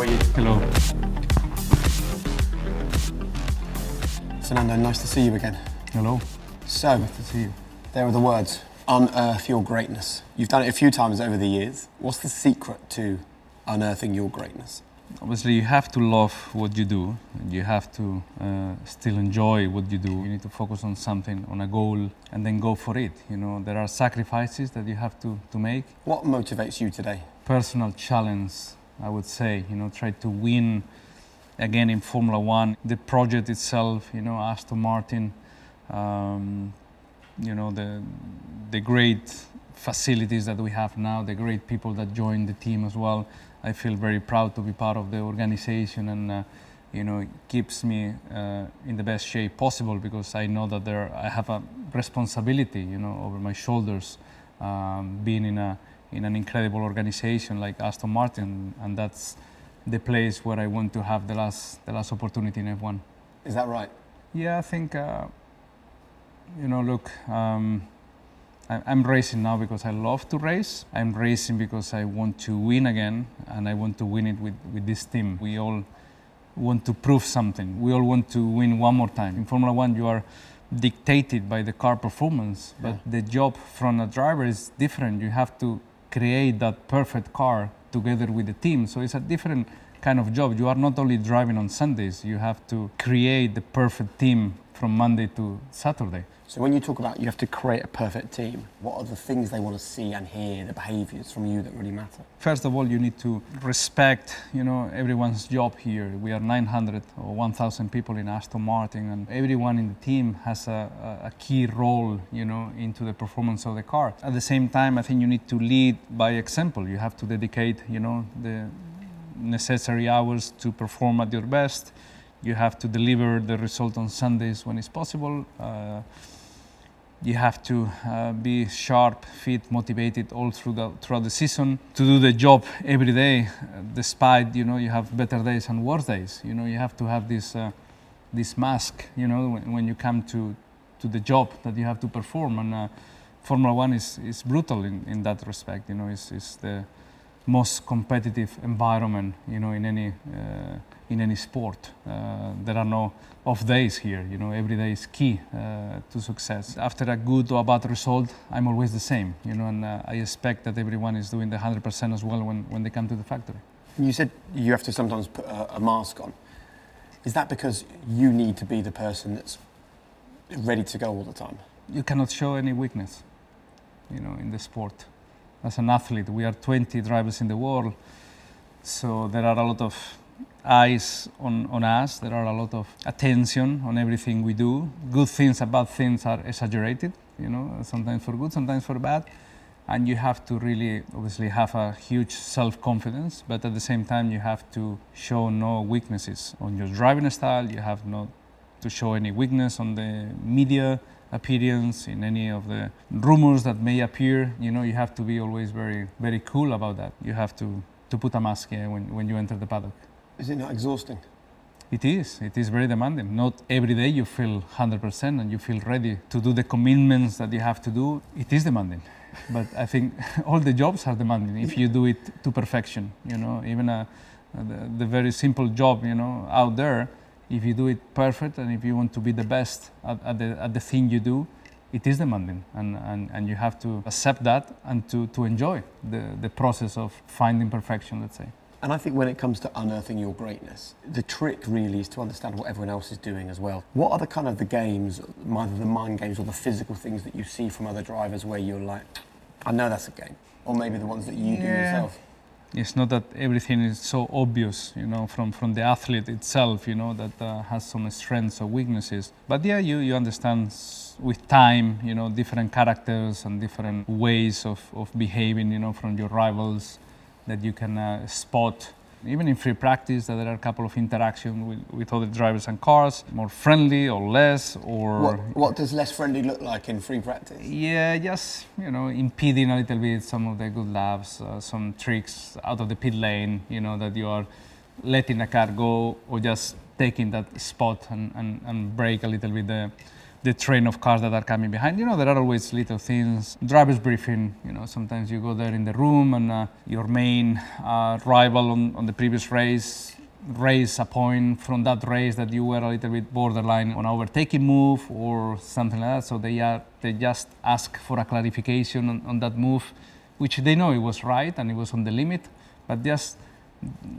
How are you? Hello. Fernando, nice to see you again. Hello. So, Nice to see you. there are the words, unearth your greatness. You've done it a few times over the years. What's the secret to unearthing your greatness? Obviously, you have to love what you do. And you have to still enjoy what you do. You need to focus on something, on a goal, and then go for it. You know, there are sacrifices that you have to make. What motivates you today? Personal challenge, I would say. You know, try to win again in Formula One. The project itself, you know, Aston Martin, you know, the great facilities that we have now, the great people that join the team as well. I feel very proud to be part of the organization, and you know, it keeps me in the best shape possible, because I know that I have a responsibility, you know, over my shoulders, being in an incredible organization like Aston Martin, and that's the place where I want to have the last opportunity in F1. Is that right? Yeah, I think you know, look. I'm racing now because I love to race. I'm racing because I want to win again, and I want to win it with this team. We all want to prove something. We all want to win one more time. In Formula One, you are dictated by the car performance, but the job from a driver is different. You have to create that perfect car together with the team. So it's a different kind of job. You are not only driving on Sundays, you have to create the perfect team from Monday to Saturday. So when you talk about you have to create a perfect team, what are the things they want to see and hear, the behaviours from you that really matter? First of all, you need to respect, you know, everyone's job here. We are 900 or 1,000 people in Aston Martin, and everyone in the team has a key role, you know, into the performance of the car. At the same time, I think you need to lead by example. You have to dedicate, you know, the necessary hours to perform at your best. You have to deliver the result on Sundays when it's possible. You have to be sharp, fit, motivated all throughout the season to do the job every day, despite, you know, you have better days and worse days. You know, you have to have this mask, you know, when you come to the job that you have to perform. And Formula One is brutal in that respect. You know, it's the most competitive environment, you know, in any sport. There are no off days here. You know, every day is key to success. After a good or a bad result, I'm always the same. You know, and I expect that everyone is doing the 100% as well when they come to the factory. You said you have to sometimes put a mask on. Is that because you need to be the person that's ready to go all the time? You cannot show any weakness, you know, in the sport. As an athlete, we are 20 drivers in the world, so there are a lot of eyes on us. There are a lot of attention on everything we do. Good things and bad things are exaggerated, you know, sometimes for good, sometimes for bad. And you have to really, obviously, have a huge self-confidence, but at the same time, you have to show no weaknesses on your driving style. You have not to show any weakness on the media appearance, in any of the rumors that may appear. You know, you have to be always very, very cool about that. You have to put a mask here when you enter the paddock. Is it not exhausting? It is very demanding. Not every day you feel 100% and you feel ready to do the commitments that you have to do. It is demanding, but I think all the jobs are demanding if you do it to perfection. You know, even the very simple job, you know, out there, if you do it perfect and if you want to be the best at the thing you do, it is demanding, and you have to accept that and to enjoy the process of finding perfection, let's say. And I think when it comes to unearthing your greatness, the trick really is to understand what everyone else is doing as well. What are the kind of the games, either the mind games or the physical things that you see from other drivers where you're like, I know that's a game, or maybe the ones that you do yourself? It's not that everything is so obvious, you know, from the athlete itself, you know, that has some strengths or weaknesses. But yeah, you understand with time, you know, different characters and different ways of behaving, you know, from your rivals that you can spot. Even in free practice, that there are a couple of interactions with other drivers and cars, more friendly or less, or... What does less friendly look like in free practice? Yeah, just, you know, impeding a little bit some of the good laps, some tricks out of the pit lane, you know, that you are letting a car go or just taking that spot and break a little bit the train of cars that are coming behind. You know, there are always little things. Driver's briefing, you know, sometimes you go there in the room and your main rival on the previous race raise a point from that race that you were a little bit borderline on overtaking move or something like that. So they just ask for a clarification on that move, which they know it was right and it was on the limit, but just,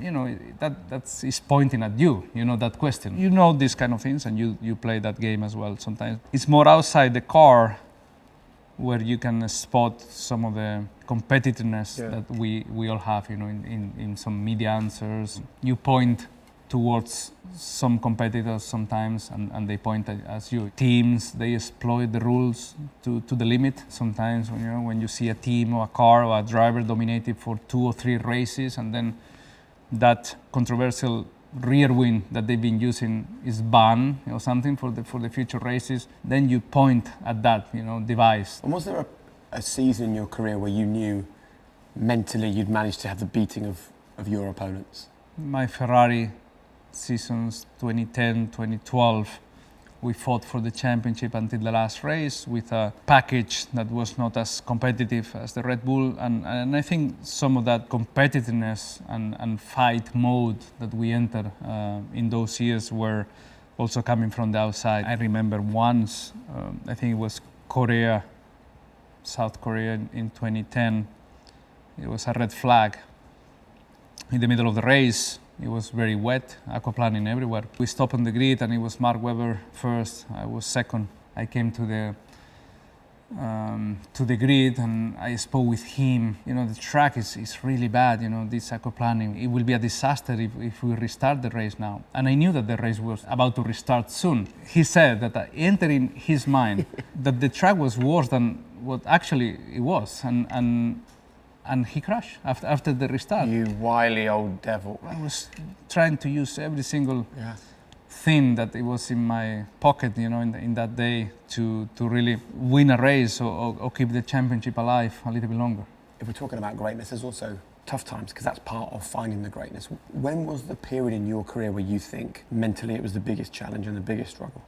you know, that's is pointing at you, you know, that question. You know these kind of things and you play that game as well sometimes. It's more outside the car where you can spot some of the competitiveness that we all have, you know, in some media answers. You point towards some competitors sometimes and they point at you. Teams, they exploit the rules to the limit sometimes, you know, when you see a team or a car or a driver dominated for 2 or 3 races and then that controversial rear wing that they've been using is banned or something for the future races, then you point at that, you know, device. And was there a season in your career where you knew mentally you'd managed to have the beating of your opponents? My Ferrari seasons 2010, 2012, we fought for the championship until the last race with a package that was not as competitive as the Red Bull. And I think some of that competitiveness and fight mode that we entered in those years were also coming from the outside. I remember once, I think it was Korea, South Korea in 2010, it was a red flag in the middle of the race. It was very wet, aquaplaning everywhere. We stopped on the grid and it was Mark Webber first, I was second. I came to the grid and I spoke with him. You know, the track is really bad, you know, this aquaplaning. It will be a disaster if we restart the race now. And I knew that the race was about to restart soon. He said that entered in his mind that the track was worse than what actually it was. And he crashed after the restart. You wily old devil. I was trying to use every single thing that it was in my pocket, you know, in that day to really win a race or keep the championship alive a little bit longer. If we're talking about greatness, there's also tough times because that's part of finding the greatness. When was the period in your career where you think mentally it was the biggest challenge and the biggest struggle?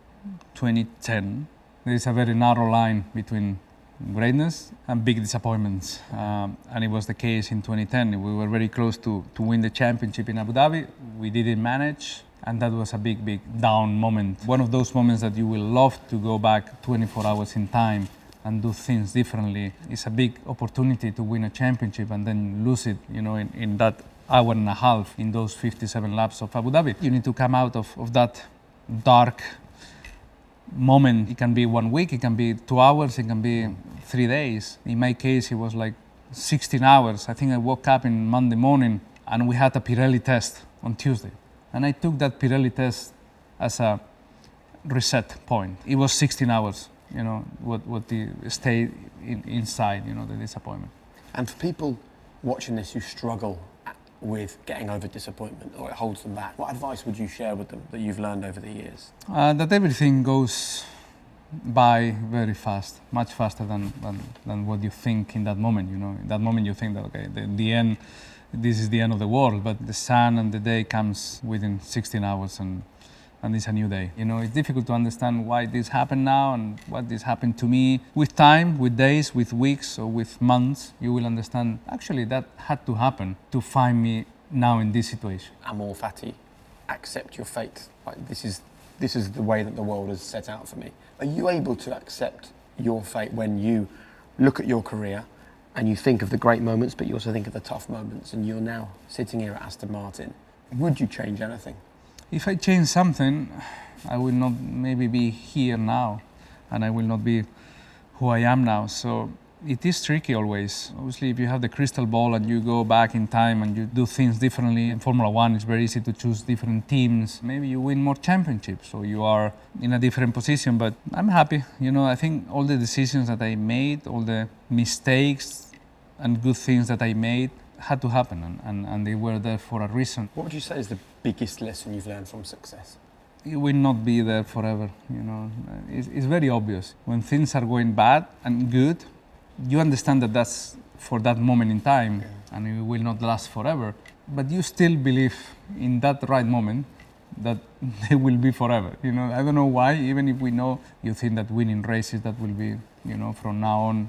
2010. There is a very narrow line between greatness and big disappointments, and it was the case in 2010. We were very close to win the championship in Abu Dhabi. We didn't manage, and that was a big down moment. One of those moments that you will love to go back 24 hours in time and do things differently. It's a big opportunity to win a championship and then lose it, you know, in that hour and a half in those 57 laps of Abu Dhabi. You need to come out of that dark moment. It can be 1 week, it can be 2 hours, it can be 3 days. In my case, it was like 16 hours. I think I woke up in Monday morning and we had a Pirelli test on Tuesday. And I took that Pirelli test as a reset point. It was 16 hours, you know, what the stayed inside, you know, the disappointment. And for people watching this who struggle with getting over disappointment or it holds them back, what advice would you share with them that you've learned over the years? That everything goes by very fast, much faster than what you think in that moment, you know. In that moment you think that, okay, the end, this is the end of the world, but the sun and the day comes within 16 hours and it's a new day. You know, it's difficult to understand why this happened now and what this happened to me. With time, with days, with weeks or with months, you will understand, actually that had to happen to find me now in this situation. Amor fati, accept your fate. Like, this is the way that the world has set out for me. Are you able to accept your fate when you look at your career and you think of the great moments, but you also think of the tough moments, and you're now sitting here at Aston Martin? Would you change anything? If I change something, I will not maybe be here now, and I will not be who I am now. So it is tricky always. Obviously, if you have the crystal ball and you go back in time and you do things differently, in Formula One it's very easy to choose different teams. Maybe you win more championships, so you are in a different position, but I'm happy. You know, I think all the decisions that I made, all the mistakes and good things that I made had to happen, and they were there for a reason. What would you say is the biggest lesson you've learned from success? You will not be there forever, you know. It's very obvious. When things are going bad and good, you understand that that's for that moment in time, and it will not last forever. But you still believe in that right moment that they will be forever. You know, I don't know why. Even if we know, you think that winning races that will be, you know, from now on,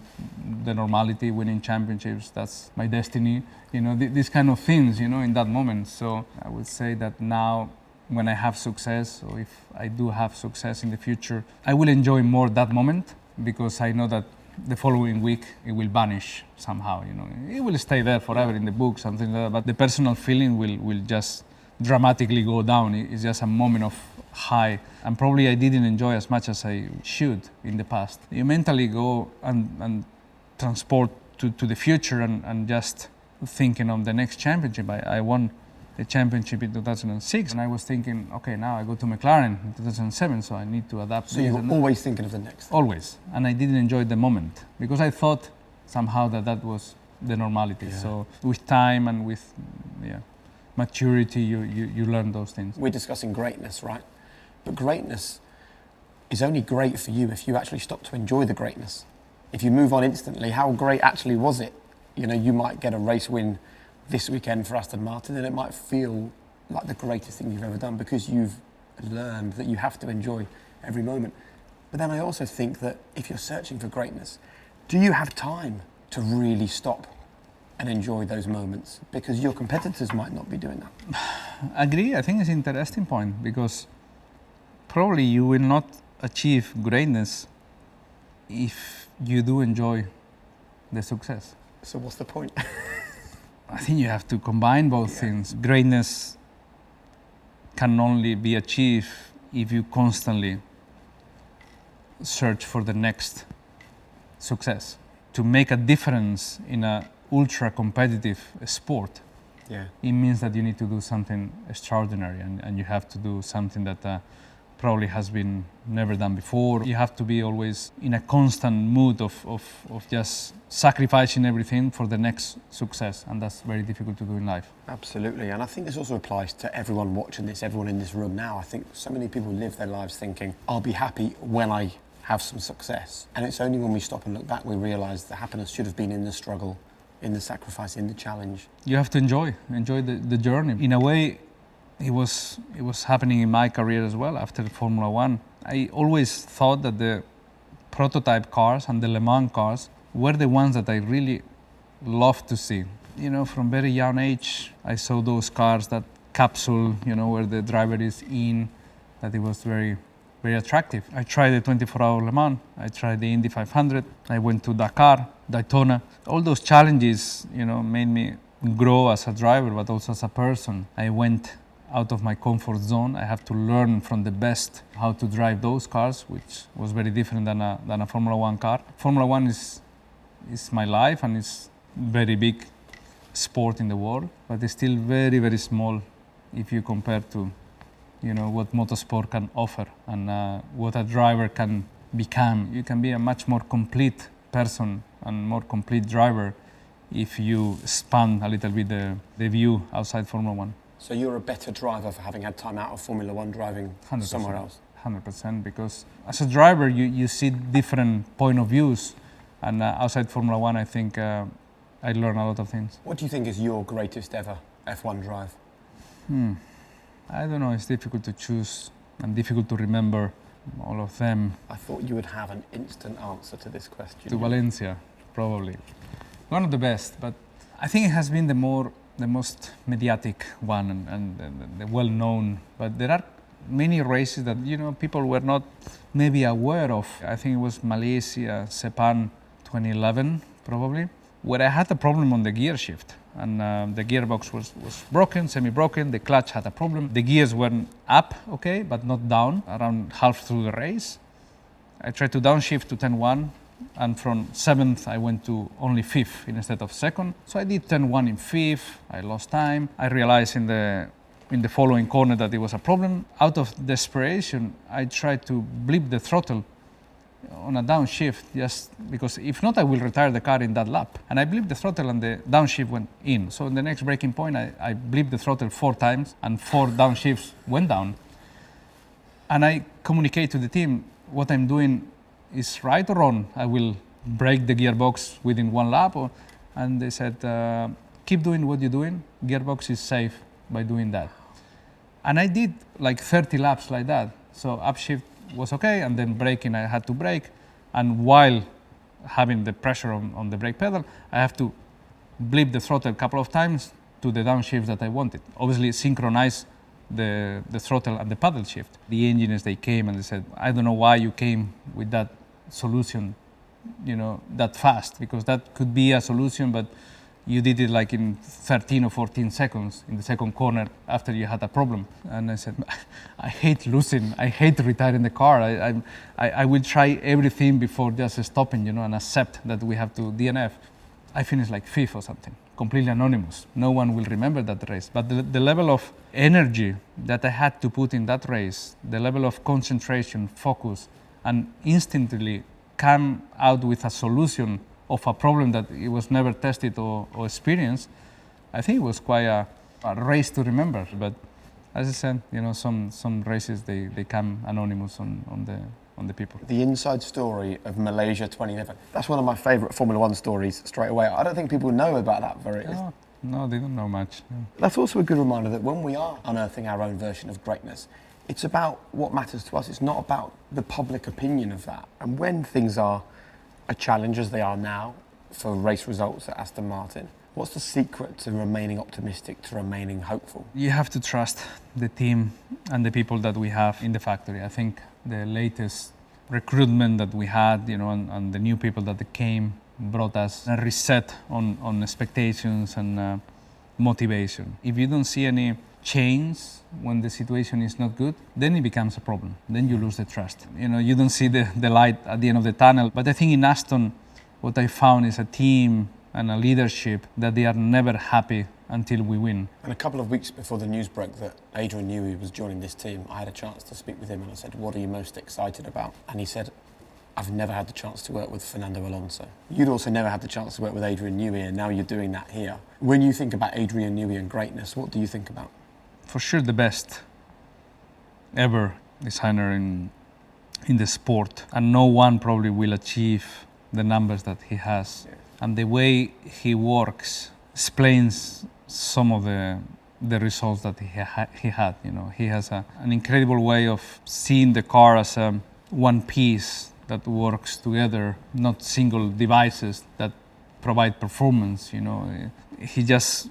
the normality, winning championships, that's my destiny. You know, these kind of things, you know, in that moment. So I would say that now, when I have success, or if I do have success in the future, I will enjoy more that moment, because I know that the following week it will vanish somehow. You know, it will stay there forever in the book, something like that. But the personal feeling will just dramatically go down. It's just a moment of high, and probably I didn't enjoy as much as I should in the past. You mentally go and transport to the future and just thinking of the next championship. I won the championship in 2006, and I was thinking, okay, now I go to McLaren in 2007, so I need to adapt. So you were always thinking of the next? Always, and I didn't enjoy the moment, because I thought somehow that was the normality. Yeah. So with time and with maturity, you learn those things. We're discussing greatness, right? But greatness is only great for you if you actually stop to enjoy the greatness. If you move on instantly, how great actually was it? You know, you might get a race win this weekend for Aston Martin, and it might feel like the greatest thing you've ever done, because you've learned that you have to enjoy every moment. But then I also think that if you're searching for greatness, do you have time to really stop and enjoy those moments? Because your competitors might not be doing that. Agree. I think it's an interesting point, because probably you will not achieve greatness if you do enjoy the success. So what's the point? I think you have to combine both things. Greatness can only be achieved if you constantly search for the next success. To make a difference in an ultra competitive sport, it means that you need to do something extraordinary, and you have to do something that probably has been never done before. You have to be always in a constant mood of just sacrificing everything for the next success, and that's very difficult to do in life. Absolutely, and I think this also applies to everyone watching this, everyone in this room now. I think so many people live their lives thinking, I'll be happy when I have some success. And it's only when we stop and look back we realise the happiness should have been in the struggle, in the sacrifice, in the challenge. You have to enjoy the journey. In a way, it was happening in my career as well after Formula One. I always thought that the prototype cars and the Le Mans cars were the ones that I really loved to see. You know, from very young age, I saw those cars, that capsule, you know, where the driver is in, that it was very, very attractive. I tried the 24-hour Le Mans, I tried the Indy 500, I went to Dakar, Daytona. All those challenges, you know, made me grow as a driver, but also as a person. I went out of my comfort zone. I have to learn from the best how to drive those cars, which was very different than a Formula One car. Formula One is my life, and it's very big sport in the world, but it's still very, very small if you compare to, you know, what motorsport can offer and what a driver can become. You can be a much more complete person and more complete driver if you expand a little bit the view outside Formula One. So you're a better driver for having had time out of Formula One driving 100%, somewhere else? 100%, because as a driver you see different point of views, and outside Formula One I think I learn a lot of things. What do you think is your greatest ever F1 drive? I don't know, it's difficult to choose and difficult to remember all of them. I thought you would have an instant answer to this question. To Valencia, probably. One of the best, but I think it has been the most mediatic one and the well-known. But there are many races that, you know, people were not maybe aware of. I think it was Malaysia, Sepang 2011, probably, where I had a problem on the gear shift. And the gearbox was broken, semi-broken, the clutch had a problem. The gears went up, okay, but not down, around half through the race. I tried to downshift to 10-1, and from 7th I went to only 5th instead of 2nd. So I did 10-1 in 5th, I lost time. I realized in the following corner that it was a problem. Out of desperation, I tried to blip the throttle on a downshift, just because if not I will retire the car in that lap. And I blipped the throttle and the downshift went in. So in the next braking point I blipped the throttle 4 times and 4 downshifts went down. And I communicate to the team, what I'm doing is right or wrong. I will break the gearbox within 1 lap. And they said, keep doing what you're doing. Gearbox is safe by doing that. And I did like 30 laps like that. So upshift was okay, and then braking, I had to brake. And while having the pressure on the brake pedal, I have to blip the throttle a couple of times to the downshift that I wanted. Obviously synchronize the throttle and the paddle shift. The engineers, they came and they said, I don't know why you came with that solution, you know, that fast, because that could be a solution, but you did it like in 13 or 14 seconds in the second corner after you had a problem. And I said, I hate losing, I hate retiring the car. I will try everything before just stopping, you know, and accept that we have to DNF. I finished like fifth or something, completely anonymous. No one will remember that race. But the level of energy that I had to put in that race, the level of concentration, focus, and instantly come out with a solution of a problem that it was never tested or experienced, I think it was quite a race to remember. But as I said, you know, some races, they come anonymous on the people. The inside story of Malaysia 2011. That's one of my favourite Formula One stories straight away. I don't think people know about that very... No, they don't know much. No. That's also a good reminder that when we are unearthing our own version of greatness, it's about what matters to us. It's not about the public opinion of that. And when things are a challenge, as they are now, for race results at Aston Martin, what's the secret to remaining optimistic, to remaining hopeful? You have to trust the team and the people that we have in the factory. I think the latest recruitment that we had, you know, and the new people that came brought us a reset on expectations and motivation. If you don't see any change when the situation is not good, then it becomes a problem. Then you lose the trust. You know, you don't see the light at the end of the tunnel. But I think in Aston, what I found is a team and a leadership that they are never happy until we win. And a couple of weeks before the news broke that Adrian Newey was joining this team, I had a chance to speak with him and I said, what are you most excited about? And he said, I've never had the chance to work with Fernando Alonso. You'd also never had the chance to work with Adrian Newey, and now you're doing that here. When you think about Adrian Newey and greatness, what do you think about? For sure the best ever designer in the sport, and no one probably will achieve the numbers that he has. Yeah. And the way he works explains some of the results that he had. You know, he has an incredible way of seeing the car as one piece that works together, not single devices that provide performance. You know, he just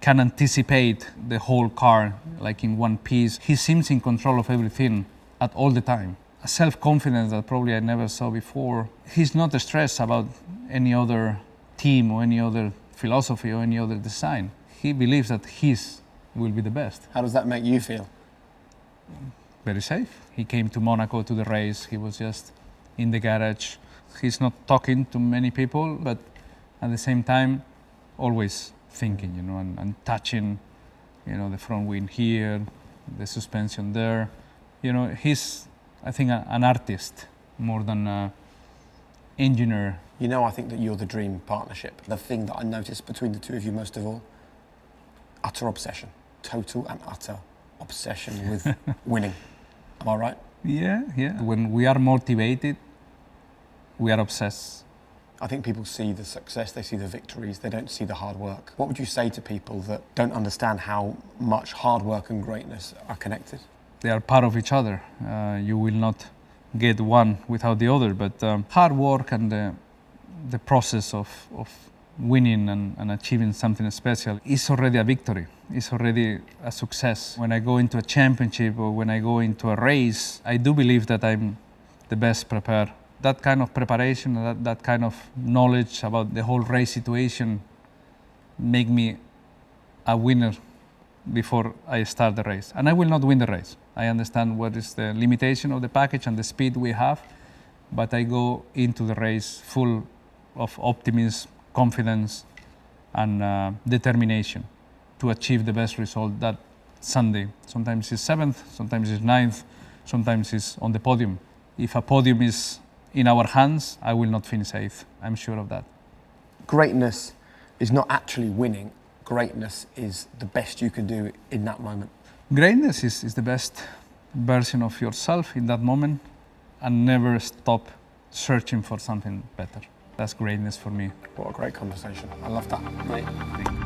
can anticipate the whole car like in one piece. He seems in control of everything at all the time. A self-confidence that probably I never saw before. He's not stressed about any other team or any other philosophy or any other design. He believes that his will be the best. How does that make you feel? Very safe. He came to Monaco to the race. He was just in the garage. He's not talking to many people, but at the same time, always thinking, you know, and touching, you know, the front wing here, the suspension there. You know, he's, I think, an artist more than an engineer. You know, I think that you're the dream partnership. The thing that I noticed between the two of you most of all, utter obsession. Total and utter obsession with winning. Am I right? Yeah. When we are motivated, we are obsessed. I think people see the success, they see the victories, they don't see the hard work. What would you say to people that don't understand how much hard work and greatness are connected? They are part of each other. You will not get one without the other, but hard work and the process of winning and achieving something special is already a victory. It's already a success. When I go into a championship or when I go into a race, I do believe that I'm the best prepared. That kind of preparation, that kind of knowledge about the whole race situation make me a winner before I start the race. And I will not win the race. I understand what is the limitation of the package and the speed we have, but I go into the race full of optimism, confidence, and determination to achieve the best result that Sunday. Sometimes it's 7th, sometimes it's 9th, sometimes it's on the podium. If a podium is in our hands, I will not finish 8th. I'm sure of that. Greatness is not actually winning. Greatness is the best you can do in that moment. Greatness is the best version of yourself in that moment and never stop searching for something better. That's greatness for me. What a great conversation. I love that, mate.